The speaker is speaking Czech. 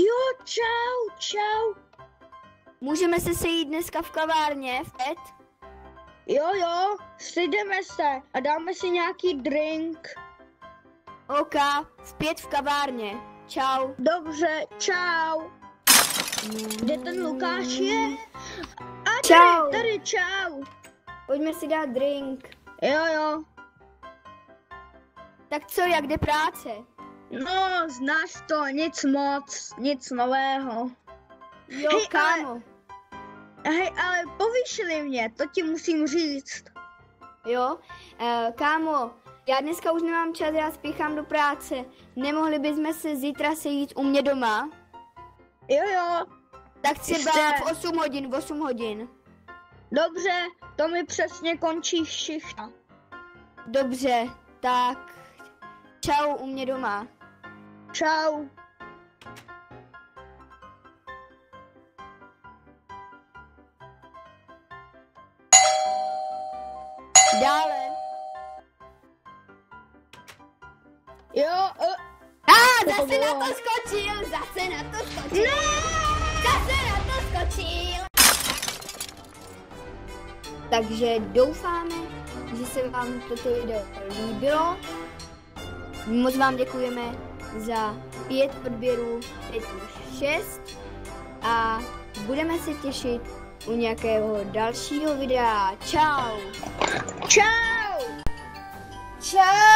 Jo, čau, čau. Můžeme se sejít dneska v kavárně, Fred? Jo, sejdeme se a dáme si nějaký drink. OK, zpět v kavárně. Čau. Dobře, čau. Kde ten Lukáš je? A Čau. tady, čau. Pojďme si dát drink. Jo. Tak co, jak jde práce? No, znáš to, nic moc, nic nového. Jo, Hej, kámo. Ale povýšili mě, to ti musím říct. Jo, kámo, já dneska už nemám čas, já spěchám do práce. Nemohli bychom se zítra sejít u mě doma? Jo. Tak třeba v 8 hodin. Dobře, to mi přesně končí šichta. Dobře, tak čau u mě doma. Čau. Dále. Jo. Zase na to skočil. Ne! Zase na to skočil. Takže doufáme, že se vám toto video líbilo. Moc vám děkujeme za 5 odběrů, teď už 6. A budeme se těšit u nějakého dalšího videa. Čau. Čau. Čau.